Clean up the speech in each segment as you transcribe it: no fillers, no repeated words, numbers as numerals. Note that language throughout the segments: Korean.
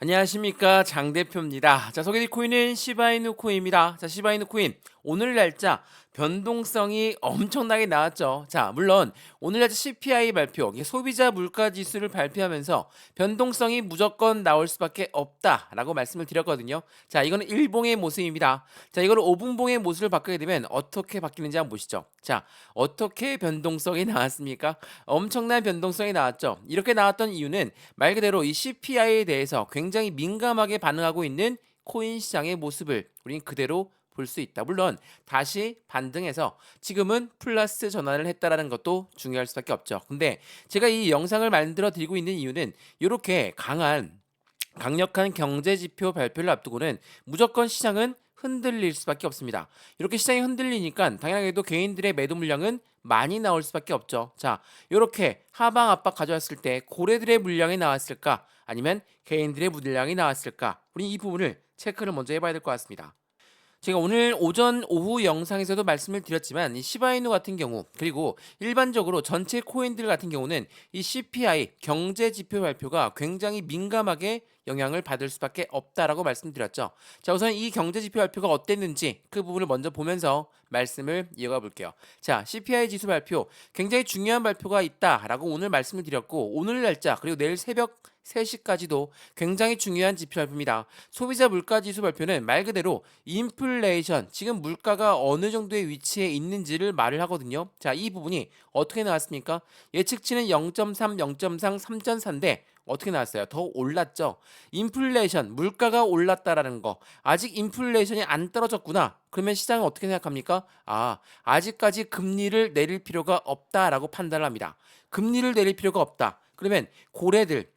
안녕하십니까, 장 대표입니다. 자, 소개해드릴 코인은 시바이누 코인입니다. 자, 시바이누 코인 오늘 날짜 변동성이 엄청나게 나왔죠. 자, 물론 오늘 날짜 CPI 발표, 이게 소비자 물가 지수를 발표하면서 변동성이 무조건 나올 수밖에 없다라고 말씀을 드렸거든요. 자, 이거는 일봉의 모습입니다. 자, 이거를 5분봉의 모습을 바꾸게 되면 어떻게 바뀌는지 한번 보시죠. 자, 어떻게 변동성이 나왔습니까? 엄청난 변동성이 나왔죠. 이렇게 나왔던 이유는 말 그대로 이 CPI에 대해서 굉장히 민감하게 반응하고 있는 코인 시장의 모습을 우린 그대로 볼 수 있다. 물론 다시 반등해서 지금은 플러스 전환을 했다라는 것도 중요할 수밖에 없죠. 근데 제가 이 영상을 만들어 드리고 있는 이유는 이렇게 강력한 경제 지표 발표를 앞두고는 무조건 시장은 흔들릴 수밖에 없습니다. 이렇게 시장이 흔들리니까 당연하게도 개인들의 매도 물량은 많이 나올 수밖에 없죠. 자, 이렇게 하방 압박 가져왔을 때 고래들의 물량이 나왔을까? 아니면 개인들의 물량이 나왔을까? 우리 이 부분을 체크를 먼저 해봐야 될 것 같습니다. 제가 오늘 오전 오후 영상에서도 말씀을 드렸지만 이 시바이누 같은 경우 그리고 일반적으로 전체 코인들 같은 경우는 이 CPI 경제 지표 발표가 굉장히 민감하게 영향을 받을 수밖에 없다라고 말씀드렸죠. 자, 우선 이 경제 지표 발표가 어땠는지 그 부분을 먼저 보면서 말씀을 이어가 볼게요. 자, CPI 지수 발표 굉장히 중요한 발표가 있다라고 오늘 말씀을 드렸고 오늘 날짜 그리고 내일 새벽 3시까지도 굉장히 중요한 지표 발표입니다. 소비자 물가 지수 발표는 말 그대로 인플레이션, 지금 물가가 어느 정도의 위치에 있는지를 말을 하거든요. 자, 이 부분이 어떻게 나왔습니까? 예측치는 0.3, 0.3, 3.4인데 어떻게 나왔어요? 더 올랐죠. 인플레이션, 물가가 올랐다라는 거. 아직 인플레이션이 안 떨어졌구나. 그러면 시장은 어떻게 생각합니까? 아직까지 금리를 내릴 필요가 없다라고 판단을 합니다. 금리를 내릴 필요가 없다. 그러면 고래들,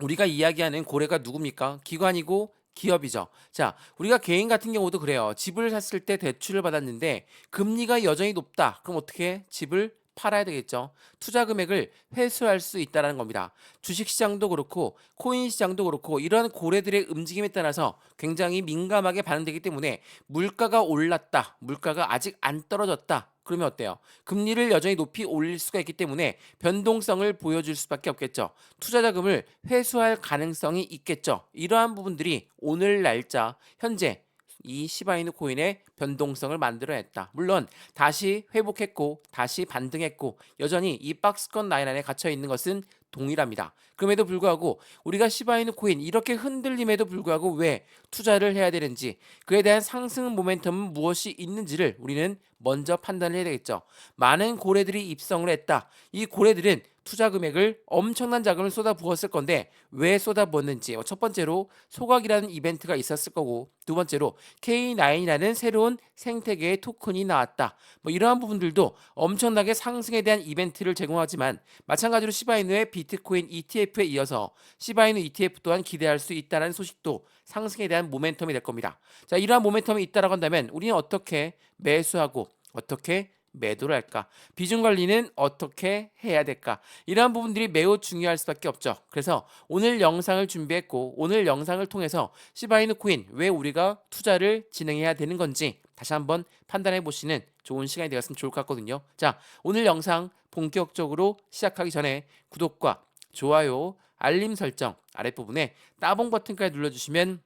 우리가 이야기하는 고래가 누굽니까? 기관이고 기업이죠. 자, 우리가 개인 같은 경우도 그래요. 집을 샀을 때 대출을 받았는데 금리가 여전히 높다. 그럼 어떻게 집을 팔아야 되겠죠. 투자 금액을 회수할 수 있다는 겁니다. 주식 시장도 그렇고 코인 시장도 그렇고 이러한 고래들의 움직임에 따라서 굉장히 민감하게 반응되기 때문에 물가가 올랐다. 물가가 아직 안 떨어졌다. 그러면 어때요? 금리를 여전히 높이 올릴 수가 있기 때문에 변동성을 보여줄 수밖에 없겠죠. 투자 자금을 회수할 가능성이 있겠죠. 이러한 부분들이 오늘 날짜 현재 이 시바이누 코인의 변동성을 만들어냈다. 물론 다시 회복했고 다시 반등했고 여전히 이 박스권 라인 안에 갇혀 있는 것은 동일합니다. 그럼에도 불구하고 우리가 시바이누 코인 이렇게 흔들림에도 불구하고 왜 투자를 해야 되는지 그에 대한 상승 모멘텀은 무엇이 있는지를 우리는 먼저 판단을 해야 되겠죠. 많은 고래들이 입성을 했다. 이 고래들은 투자 금액을 엄청난 자금을 쏟아 부었을 건데 왜 쏟아 부었는지 첫 번째로 소각이라는 이벤트가 있었을 거고 두 번째로 K9이라는 새로운 생태계의 토큰이 나왔다. 뭐 이러한 부분들도 엄청나게 상승에 대한 이벤트를 제공하지만 마찬가지로 시바이누의 비트코인 ETF에 이어서 시바이누 ETF 또한 기대할 수 있다는 소식도 상승에 대한 모멘텀이 될 겁니다. 자, 이러한 모멘텀이 있다라고 한다면 우리는 어떻게 매수하고 어떻게 매도를 할까? 비중 관리는 어떻게 해야 될까? 이러한 부분들이 매우 중요할 수밖에 없죠. 그래서 오늘 영상을 준비했고 오늘 영상을 통해서 시바이누 코인 왜 우리가 투자를 진행해야 되는 건지 다시 한번 판단해 보시는 좋은 시간이 되었으면 좋을 것 같거든요. 자, 오늘 영상 본격적으로 시작하기 전에 구독과 좋아요, 알림 설정 아랫부분에 따봉 버튼까지 눌러주시면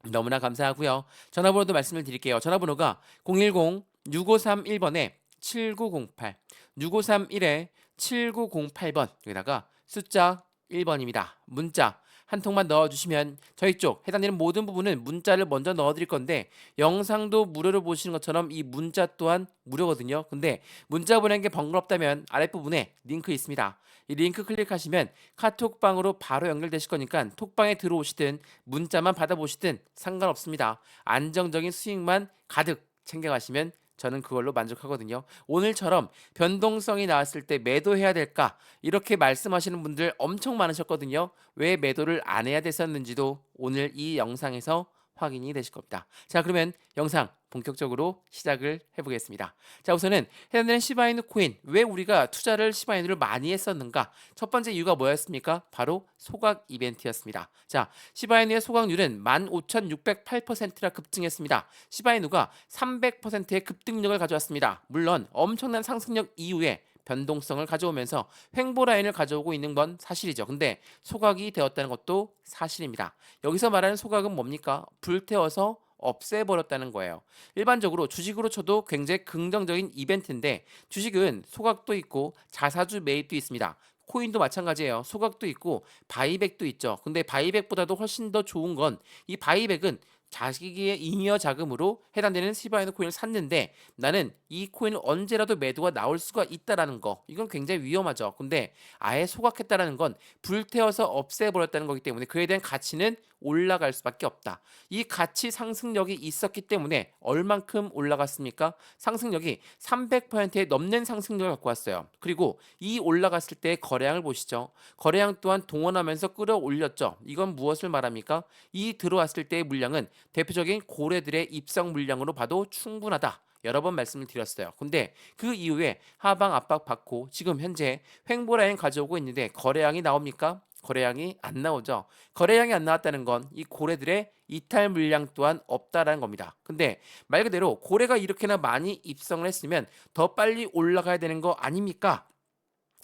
너무나 감사하고요. 전화번호도 말씀을 드릴게요. 전화번호가 010-6531번에 7908, 6531에 7908번 여기다가 숫자 1번입니다. 문자 한 통만 넣어주시면 저희 쪽 해당되는 모든 부분은 문자를 먼저 넣어드릴 건데 영상도 무료로 보시는 것처럼 이 문자 또한 무료거든요. 근데 문자 보내는 게 번거롭다면 아랫부분에 링크 있습니다. 이 링크 클릭하시면 카톡방으로 바로 연결되실 거니까 톡방에 들어오시든 문자만 받아보시든 상관없습니다. 안정적인 수익만 가득 챙겨가시면 저는 그걸로 만족하거든요. 오늘처럼 변동성이 나왔을 때 매도해야 될까? 이렇게 말씀하시는 분들 엄청 많으셨거든요. 왜 매도를 안 해야 됐었는지도 오늘 이 영상에서 확인이 되실 겁니다. 자, 그러면 영상 본격적으로 시작을 해보겠습니다. 자, 우선은 해당되는 시바이누 코인 왜 우리가 투자를 시바이누를 많이 했었는가? 첫 번째 이유가 뭐였습니까? 바로 소각 이벤트였습니다. 자, 시바이누의 소각률은 15,608%나 급증했습니다. 시바이누가 300%의 급등력을 가져왔습니다. 물론 엄청난 상승력 이후에 변동성을 가져오면서 횡보 라인을 가져오고 있는 건 사실이죠. 근데 소각이 되었다는 것도 사실입니다. 여기서 말하는 소각은 뭡니까? 불태워서 없애버렸다는 거예요. 일반적으로 주식으로 쳐도 굉장히 긍정적인 이벤트인데 주식은 소각도 있고 자사주 매입도 있습니다. 코인도 마찬가지예요. 소각도 있고 바이백도 있죠. 근데 바이백보다도 훨씬 더 좋은 건 이 바이백은 자기의 잉여 자금으로 해당되는 시바이누 코인을 샀는데 나는 이 코인을 언제라도 매도가 나올 수가 있다라는 거. 이건 굉장히 위험하죠. 근데 아예 소각했다라는 건 불태워서 없애버렸다는 거기 때문에 그에 대한 가치는 올라갈 수밖에 없다. 이 가치 상승력이 있었기 때문에 얼만큼 올라갔습니까? 상승력이 300%에 넘는 상승력을 갖고 왔어요. 그리고 이 올라갔을 때 거래량을 보시죠. 거래량 또한 동원하면서 끌어올렸죠. 이건 무엇을 말합니까? 이 들어왔을 때의 물량은 대표적인 고래들의 입성 물량으로 봐도 충분하다. 여러 번 말씀을 드렸어요. 근데 그 이후에 하방 압박 받고 지금 현재 횡보 라인 가져오고 있는데 거래량이 나옵니까? 거래량이 안 나오죠. 거래량이 안 나왔다는 건 이 고래들의 이탈 물량 또한 없다라는 겁니다. 근데 말 그대로 고래가 이렇게나 많이 입성을 했으면 더 빨리 올라가야 되는 거 아닙니까?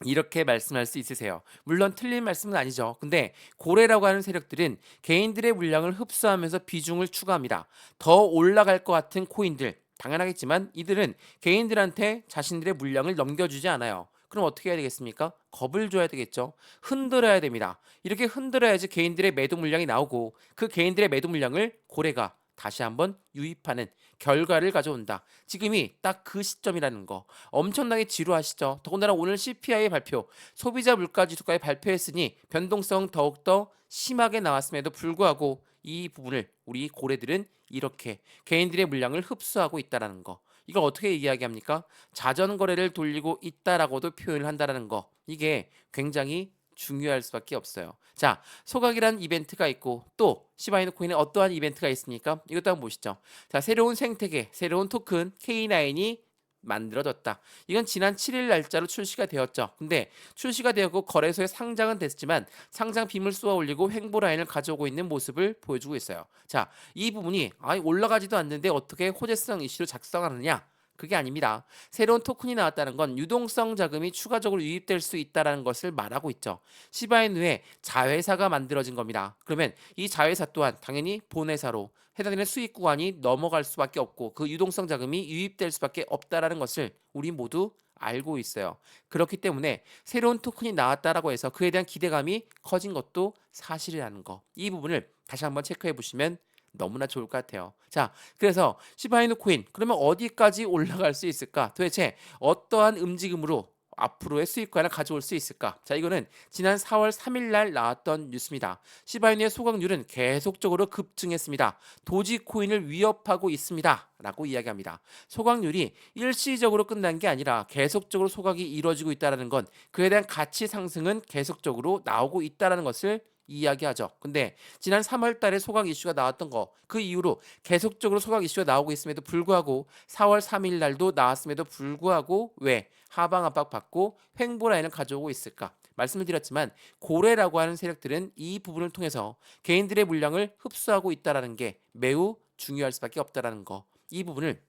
이렇게 말씀할 수 있으세요. 물론 틀린 말씀은 아니죠. 근데 고래라고 하는 세력들은 개인들의 물량을 흡수하면서 비중을 추가합니다. 더 올라갈 것 같은 코인들 당연하겠지만 이들은 개인들한테 자신들의 물량을 넘겨주지 않아요. 그럼 어떻게 해야 되겠습니까? 겁을 줘야 되겠죠. 흔들어야 됩니다. 이렇게 흔들어야지 개인들의 매도 물량이 나오고 그 개인들의 매도 물량을 고래가 다시 한번 유입하는 결과를 가져온다. 지금이 딱 그 시점이라는 거. 엄청나게 지루하시죠? 더군다나 오늘 CPI 발표, 소비자 물가 지수까지 발표했으니 변동성 더욱더 심하게 나왔음에도 불구하고 이 부분을 우리 고래들은 이렇게 개인들의 물량을 흡수하고 있다라는 거. 이걸 어떻게 이야기합니까? 자전 거래를 돌리고 있다라고도 표현을 한다라는 거. 이게 굉장히 중요할 수밖에 없어요. 자, 소각이라는 이벤트가 있고 또 시바이누 코인에 어떠한 이벤트가 있습니까? 이것도 한번 보시죠. 자, 새로운 생태계, 새로운 토큰 K9이 만들어졌다. 이건 지난 7일 날짜로 출시가 되었죠. 근데 출시가 되었고 거래소에 상장은 됐지만 상장 빔을 쏘아 올리고 횡보 라인을 가져오고 있는 모습을 보여주고 있어요. 자, 이 부분이 올라가지도 않는데 어떻게 호재성 이슈로 작성하느냐? 그게 아닙니다. 새로운 토큰이 나왔다는 건 유동성 자금이 추가적으로 유입될 수 있다는 것을 말하고 있죠. 시바이누의 자회사가 만들어진 겁니다. 그러면 이 자회사 또한 당연히 본회사로 해당되는 수익 구간이 넘어갈 수밖에 없고 그 유동성 자금이 유입될 수밖에 없다는 것을 우리 모두 알고 있어요. 그렇기 때문에 새로운 토큰이 나왔다라고 해서 그에 대한 기대감이 커진 것도 사실이라는 거. 이 부분을 다시 한번 체크해 보시면 너무나 좋을 것 같아요. 자, 그래서 시바이누 코인 그러면 어디까지 올라갈 수 있을까? 도대체 어떠한 움직임으로 앞으로의 수익관을 가져올 수 있을까? 자, 이거는 지난 4월 3일 날 나왔던 뉴스입니다. 시바이누의 소각률은 계속적으로 급증했습니다. 도지코인을 위협하고 있습니다. 라고 이야기합니다. 소각률이 일시적으로 끝난 게 아니라 계속적으로 소각이 이루어지고 있다는 건 그에 대한 가치 상승은 계속적으로 나오고 있다는 것을 이야기하죠. 근데 지난 3월 달에 소각 이슈가 나왔던 거 그 이후로 계속적으로 소각 이슈가 나오고 있음에도 불구하고 4월 3일 날도 나왔음에도 불구하고 왜 하방 압박 받고 횡보 라인을 가져오고 있을까? 말씀을 드렸지만 고래라고 하는 세력들은 이 부분을 통해서 개인들의 물량을 흡수하고 있다라는 게 매우 중요할 수밖에 없다라는 거. 이 부분을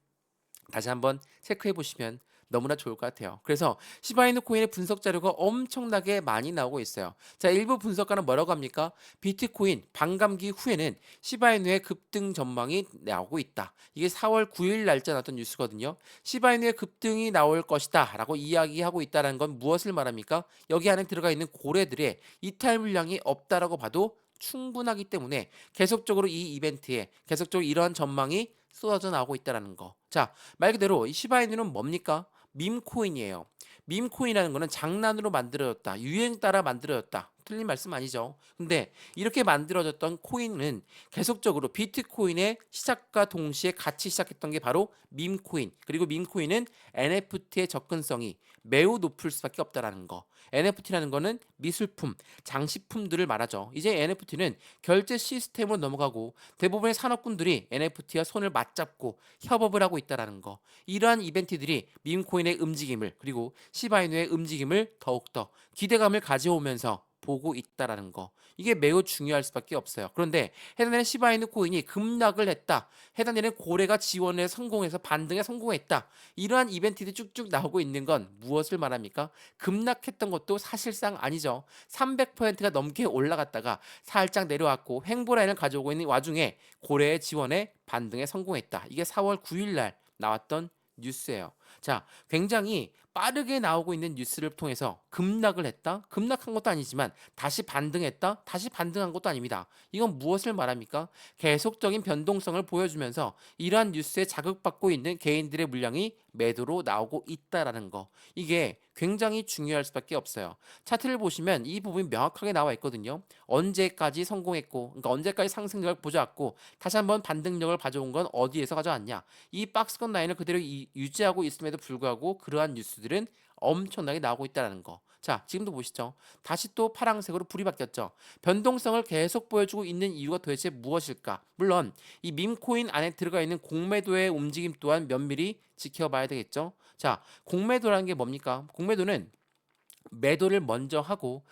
다시 한번 체크해 보시면 너무나 좋을 것 같아요. 그래서 시바이누 코인의 분석 자료가 엄청나게 많이 나오고 있어요. 자, 일부 분석가는 뭐라고 합니까? 비트코인 반감기 후에는 시바이누의 급등 전망이 나오고 있다. 이게 4월 9일 날짜 나왔던 뉴스거든요. 시바이누의 급등이 나올 것이다 라고 이야기하고 있다는 건 무엇을 말합니까? 여기 안에 들어가 있는 고래들의 이탈 물량이 없다라고 봐도 충분하기 때문에 계속적으로 이 이벤트에 계속적으로 이러한 전망이 쏟아져 나오고 있다는 거. 자, 말 그대로 이 시바이누는 뭡니까? 밈코인이에요. 밈코인이라는 거는 장난으로 만들어졌다. 유행 따라 만들어졌다. 틀린 말씀 아니죠. 근데 이렇게 만들어졌던 코인은 계속적으로 비트코인의 시작과 동시에 같이 시작했던 게 바로 밈코인. 그리고 밈코인은 NFT의 접근성이 매우 높을 수밖에 없다라는 거. NFT라는 거는 미술품, 장식품들을 말하죠. 이제 NFT는 결제 시스템으로 넘어가고 대부분의 산업군들이 NFT와 손을 맞잡고 협업을 하고 있다라는 거. 이러한 이벤트들이 밈코인의 움직임을 그리고 시바이누의 움직임을 더욱더 기대감을 가져오면서 보고 있다라는 거. 이게 매우 중요할 수밖에 없어요. 그런데 해당되는 시바이누 코인이 급락을 했다. 해당되는 고래가 지원에 성공해서 반등에 성공했다. 이러한 이벤트들이 쭉쭉 나오고 있는 건 무엇을 말합니까? 급락했던 것도 사실상 아니죠. 300%가 넘게 올라갔다가 살짝 내려왔고 횡보 라인을 가져오고 있는 와중에 고래의 지원에 반등에 성공했다. 이게 4월 9일 날 나왔던 뉴스예요. 자, 굉장히 빠르게 나오고 있는 뉴스를 통해서 급락을 했다? 급락한 것도 아니지만 다시 반등했다? 다시 반등한 것도 아닙니다. 이건 무엇을 말합니까? 계속적인 변동성을 보여주면서 이러한 뉴스에 자극받고 있는 개인들의 물량이 매도로 나오고 있다라는 거. 이게 굉장히 중요할 수밖에 없어요. 차트를 보시면 이 부분이 명확하게 나와 있거든요. 언제까지 성공했고, 그러니까 언제까지 상승력을 보여왔고, 다시 한번 반등력을 가져온 건 어디에서 가져왔냐? 이 박스권 라인을 그대로 유지하고 있음에도 불구하고 그러한 뉴스들은 엄청나게 나오고 있다는 거. 자, 지금도 보시죠. 다시 또 파란색으로 불이 바뀌었죠. 변동성을 계속 보여주고 있는 이유가 도대체 무엇일까? 물론 이 밈코인 안에 들어가 있는 공매도의 움직임 또한 면밀히 지켜봐야 되겠죠. 자, 공매도라는 게 뭡니까? 공매도는 매도를 먼저 하고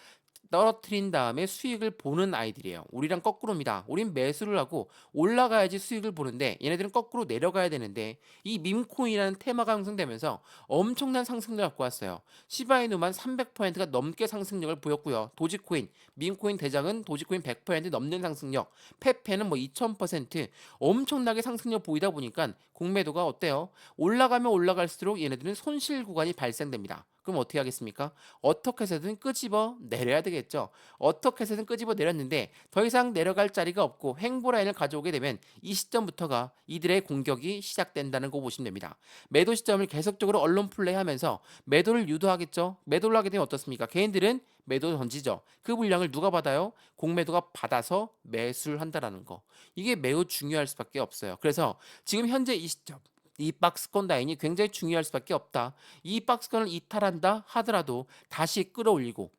떨어뜨린 다음에 수익을 보는 아이들이에요. 우리랑 거꾸로입니다. 우린 매수를 하고 올라가야지 수익을 보는데 얘네들은 거꾸로 내려가야 되는데 이 밈코인이라는 테마가 형성되면서 엄청난 상승력을 갖고 왔어요. 시바이누만 300%가 넘게 상승력을 보였고요. 도지코인, 밈코인 대장은 도지코인 100% 넘는 상승력, 페페는 뭐 2000% 엄청나게 상승력 보이다 보니까 공매도가 어때요? 올라가면 올라갈수록 얘네들은 손실 구간이 발생됩니다. 그럼 어떻게 하겠습니까? 어떻게 해서든 끄집어 내려야 되겠죠. 어떻게 해서든 끄집어 내렸는데 더 이상 내려갈 자리가 없고 횡보 라인을 가져오게 되면 이 시점부터가 이들의 공격이 시작된다는 거 보시면 됩니다. 매도 시점을 계속적으로 언론 플레이하면서 매도를 유도하겠죠. 매도를 하게 되면 어떻습니까? 개인들은 매도 던지죠. 그 물량을 누가 받아요? 공매도가 받아서 매수를 한다라는 거. 이게 매우 중요할 수밖에 없어요. 그래서 지금 현재 이 시점 이 박스권 라인이 굉장히 중요할 수밖에 없다. 이 박스권을 이탈한다 하더라도 다시 끌어올리고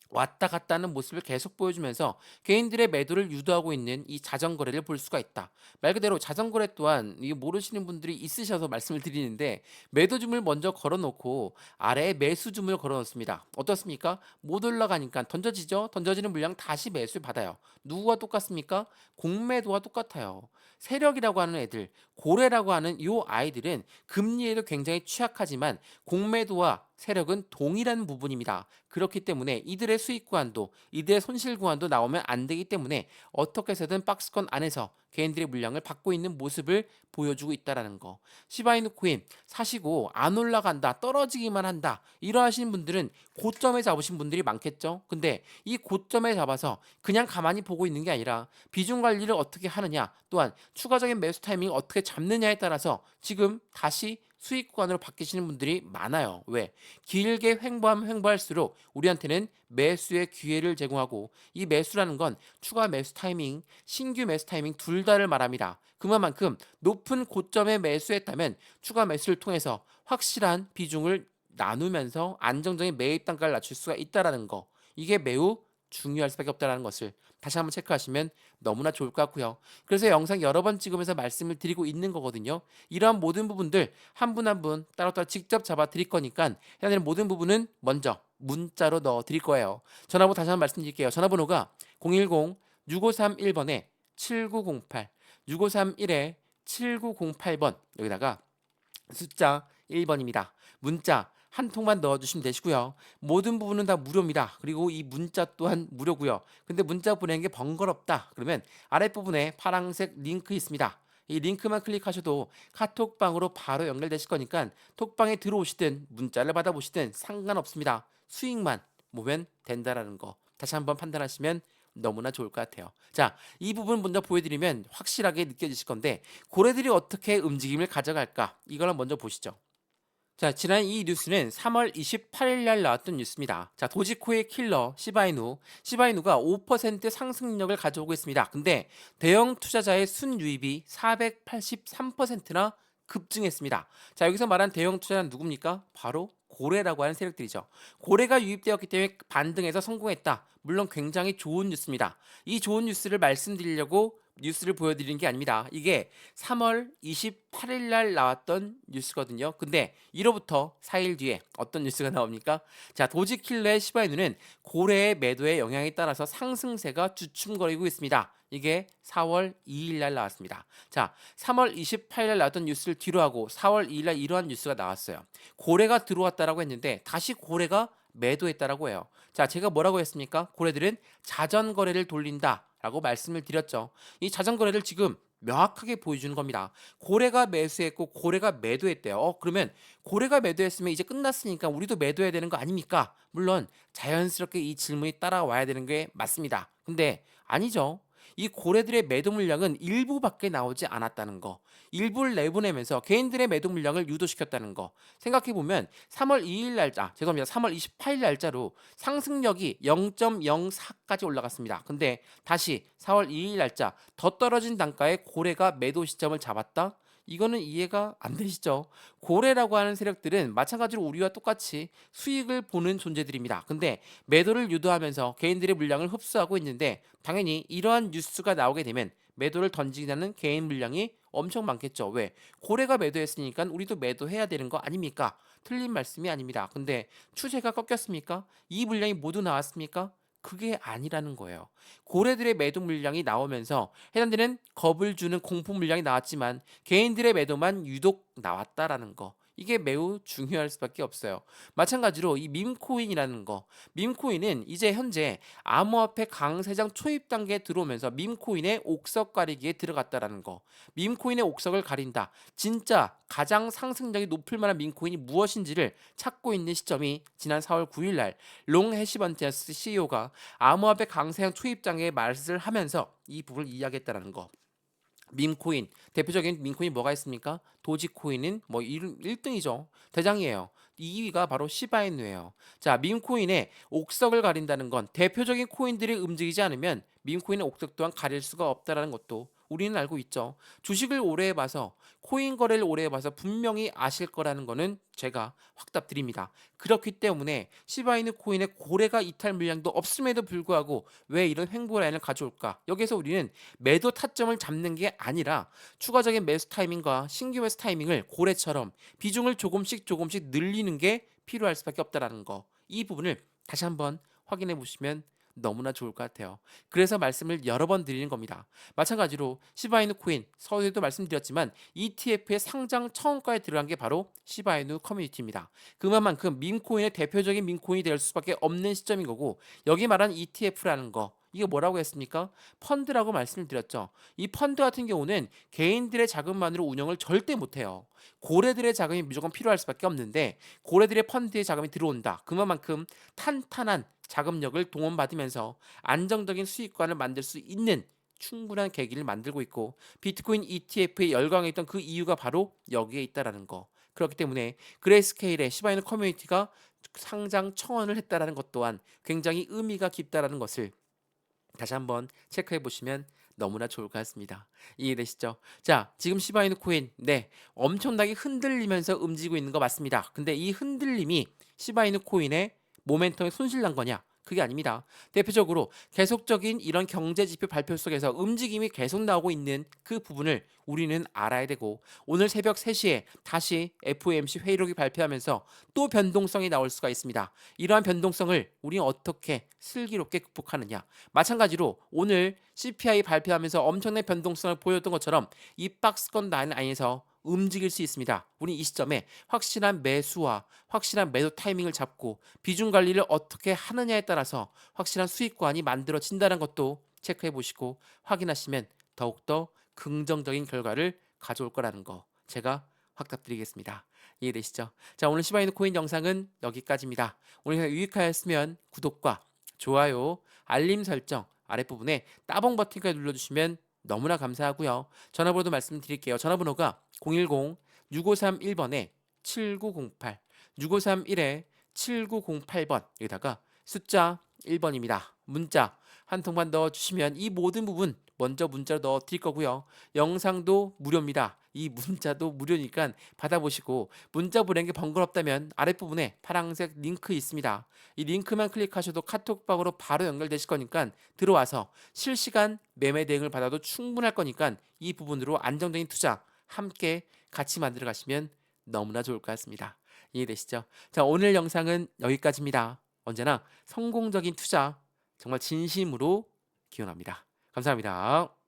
왔다 갔다 하는 모습을 계속 보여주면서 개인들의 매도를 유도하고 있는 이 자전거래를 볼 수가 있다. 말 그대로 자전거래 또한 이게 모르시는 분들이 있으셔서 말씀을 드리는데 매도 줌을 먼저 걸어놓고 아래에 매수 줌을 걸어놓습니다. 어떻습니까? 못 올라가니까 던져지죠? 던져지는 물량 다시 매수 받아요. 누구와 똑같습니까? 공매도와 똑같아요. 세력이라고 하는 애들, 고래라고 하는 요 아이들은 금리에도 굉장히 취약하지만 공매도와 세력은 동일한 부분입니다. 그렇기 때문에 이들의 수익 구간도 이들의 손실 구간도 나오면 안 되기 때문에 어떻게 해서든 박스권 안에서 개인들의 물량을 받고 있는 모습을 보여주고 있다라는 거. 시바이누 코인 사시고 안 올라간다, 떨어지기만 한다. 이러하시는 분들은 고점에 잡으신 분들이 많겠죠. 근데 이 고점에 잡아서 그냥 가만히 보고 있는 게 아니라 비중 관리를 어떻게 하느냐, 또한 추가적인 매수 타이밍을 어떻게 잡느냐에 따라서 지금 다시 수익 구간으로 바뀌시는 분들이 많아요. 왜? 길게 횡보하면 횡보할수록 우리한테는 매수의 기회를 제공하고 이 매수라는 건 추가 매수 타이밍, 신규 매수 타이밍 둘 다를 말합니다. 그만큼 높은 고점에 매수했다면 추가 매수를 통해서 확실한 비중을 나누면서 안정적인 매입 단가를 낮출 수가 있다라는 거. 이게 매우 중요할 수밖에 없다는 것을 다시 한번 체크하시면 너무나 좋을 것 같고요. 그래서 영상 여러 번 찍으면서 말씀을 드리고 있는 거거든요. 이러한 모든 부분들 한 분 한 분 따로따로 직접 잡아 드릴 거니까 해야 되는 모든 부분은 먼저 문자로 넣어 드릴 거예요. 전화번호 다시 한번 말씀드릴게요. 전화번호가 010-6531번에 7908, 6531에 7908번 여기다가 숫자 1번입니다. 문자 한 통만 넣어주시면 되시고요. 모든 부분은 다 무료입니다. 그리고 이 문자 또한 무료고요. 근데 문자 보내는 게 번거롭다. 그러면 아랫부분에 파란색 링크 있습니다. 이 링크만 클릭하셔도 카톡방으로 바로 연결되실 거니까 톡방에 들어오시든 문자를 받아보시든 상관없습니다. 수익만 보면 된다라는 거 다시 한번 판단하시면 너무나 좋을 것 같아요. 자, 이 부분 먼저 보여드리면 확실하게 느껴지실 건데 고래들이 어떻게 움직임을 가져갈까? 이걸 먼저 보시죠. 자, 지난 이 뉴스는 3월 28일 날 나왔던 뉴스입니다. 자, 도지코의 킬러 시바이누가 5% 상승력을 가져오고 있습니다. 근데 대형 투자자의 순유입이 483%나 급증했습니다. 자, 여기서 말한 대형 투자자는 누굽니까? 바로 고래라고 하는 세력들이죠. 고래가 유입되었기 때문에 반등해서 성공했다. 물론 굉장히 좋은 뉴스입니다. 이 좋은 뉴스를 말씀드리려고 뉴스를 보여드리는 게 아닙니다. 이게 3월 28일 날 나왔던 뉴스거든요. 근데 1호부터 4일 뒤에 어떤 뉴스가 나옵니까? 자, 도지킬러의 시바이누는 고래의 매도의 영향에 따라서 상승세가 주춤거리고 있습니다. 이게 4월 2일 날 나왔습니다. 자, 3월 28일 날 나왔던 뉴스를 뒤로 하고 4월 2일 날 이러한 뉴스가 나왔어요. 고래가 들어왔다라고 했는데 다시 고래가 매도했다라고 해요. 자, 제가 뭐라고 했습니까? 고래들은 자전거래를 돌린다라고 말씀을 드렸죠. 이 자전거래를 지금 명확하게 보여주는 겁니다. 고래가 매수했고 고래가 매도했대요. 그러면 고래가 매도했으면 이제 끝났으니까 우리도 매도해야 되는 거 아닙니까? 물론 자연스럽게 이 질문이 따라와야 되는 게 맞습니다. 근데 아니죠. 이 고래들의 매도 물량은 일부밖에 나오지 않았다는 거. 일부를 내보내면서 개인들의 매도 물량을 유도시켰다는 거. 생각해 보면 3월 2일 날짜, 죄송합니다. 3월 28일 날짜로 상승력이 0.04까지 올라갔습니다. 근데 다시 4월 2일 날짜 더 떨어진 단가에 고래가 매도 시점을 잡았다? 이거는 이해가 안 되시죠? 고래라고 하는 세력들은 마찬가지로 우리와 똑같이 수익을 보는 존재들입니다. 근데 매도를 유도하면서 개인들의 물량을 흡수하고 있는데 당연히 이러한 뉴스가 나오게 되면 매도를 던지는 개인 물량이 엄청 많겠죠. 왜? 고래가 매도했으니까 우리도 매도해야 되는 거 아닙니까? 틀린 말씀이 아닙니다. 근데 추세가 꺾였습니까? 이 물량이 모두 나왔습니까? 그게 아니라는 거예요. 고래들의 매도 물량이 나오면서 해당되는 겁을 주는 공포 물량이 나왔지만 개인들의 매도만 유독 나왔다라는 거. 이게 매우 중요할 수밖에 없어요. 마찬가지로 이 밈코인이라는 거. 밈코인은 이제 현재 암호화폐 강세장 초입 단계에 들어오면서 밈코인의 옥석 가리기에 들어갔다라는 거. 밈코인의 옥석을 가린다. 진짜 가장 상승력이 높을 만한 밈코인이 무엇인지를 찾고 있는 시점이 지난 4월 9일 날 롱 해시번티어스 CEO가 암호화폐 강세장 초입 장에 말을 하면서 이 부분을 이야기했다는 거. 밈코인 대표적인 밈코인 뭐가 있습니까? 도지코인은 뭐 1등이죠. 대장이에요. 2위가 바로 시바이누예요. 자, 밈코인의 옥석을 가린다는 건 대표적인 코인들이 움직이지 않으면 밈코인의 옥석 또한 가릴 수가 없다라는 것도 우리는 알고 있죠. 주식을 오래 해봐서 코인 거래를 오래 해봐서 분명히 아실 거라는 거는 제가 확답드립니다. 그렇기 때문에 시바이누 코인의 고래가 이탈 물량도 없음에도 불구하고 왜 이런 횡보 라인을 가져올까? 여기서 우리는 매도 타점을 잡는 게 아니라 추가적인 매수 타이밍과 신규 매수 타이밍을 고래처럼 비중을 조금씩 늘리는 게 필요할 수밖에 없다라는 거. 이 부분을 다시 한번 확인해 보시면 너무나 좋을 것 같아요. 그래서 말씀을 여러 번 드리는 겁니다. 마찬가지로 시바이누 코인, 서두에도 말씀드렸지만 ETF의 상장 처음가에 들어간 게 바로 시바이누 커뮤니티입니다. 그만큼 밈코인의 대표적인 밈코인이 될 수밖에 없는 시점인 거고 여기 말한 ETF라는 거 이게 뭐라고 했습니까? 펀드라고 말씀을 드렸죠. 이 펀드 같은 경우는 개인들의 자금만으로 운영을 절대 못해요. 고래들의 자금이 무조건 필요할 수밖에 없는데 고래들의 펀드에 자금이 들어온다. 그만큼 탄탄한 자금력을 동원받으면서 안정적인 수익관을 만들 수 있는 충분한 계기를 만들고 있고 비트코인 ETF에 열광했던 그 이유가 바로 여기에 있다라는 거. 그렇기 때문에 그레이스케일의 시바이누 커뮤니티가 상장 청원을 했다라는 것 또한 굉장히 의미가 깊다라는 것을 다시 한번 체크해 보시면 너무나 좋을 것 같습니다. 이해되시죠? 자, 지금 시바이누 코인 엄청나게 흔들리면서 움직이고 있는 거 맞습니다. 근데 이 흔들림이 시바이누 코인의 모멘텀에 손실난 거냐? 그게 아닙니다. 대표적으로 계속적인 이런 경제 지표 발표 속에서 움직임이 계속 나오고 있는 그 부분을 우리는 알아야 되고 오늘 새벽 3시에 다시 FOMC 회의록이 발표하면서 또 변동성이 나올 수가 있습니다. 이러한 변동성을 우리는 어떻게 슬기롭게 극복하느냐. 마찬가지로 오늘 CPI 발표하면서 엄청난 변동성을 보였던 것처럼 이 박스권 라인 안에서 움직일 수 있습니다. 우리 이 시점에 확실한 매수와 확실한 매도 타이밍을 잡고 비중 관리를 어떻게 하느냐에 따라서 확실한 수익관이 만들어진다는 것도 체크해 보시고 확인하시면 더욱더 긍정적인 결과를 가져올 거라는 거 제가 확답드리겠습니다. 이해되시죠? 자, 오늘 시바이누 코인 영상은 여기까지입니다. 오늘 유익하였으면 구독과 좋아요, 알림 설정 아랫부분에 따봉 버튼까지 눌러주시면 너무나 감사하고요. 전화번호도 말씀드릴게요. 전화번호가 010-6531번에 7908 6531에 7908번 여기다가 숫자 1번입니다. 문자 한 통만 넣어주시면 이 모든 부분 먼저 문자로 넣어 드릴 거고요. 영상도 무료입니다. 이 문자도 무료니까 받아보시고 문자 보내는 게 번거롭다면 아랫부분에 파란색 링크 있습니다. 이 링크만 클릭하셔도 카톡방으로 바로 연결되실 거니까 들어와서 실시간 매매 대응을 받아도 충분할 거니까 이 부분으로 안정적인 투자 함께 같이 만들어 가시면 너무나 좋을 것 같습니다. 이해되시죠? 자, 오늘 영상은 여기까지입니다. 언제나 성공적인 투자 정말 진심으로 기원합니다. 감사합니다.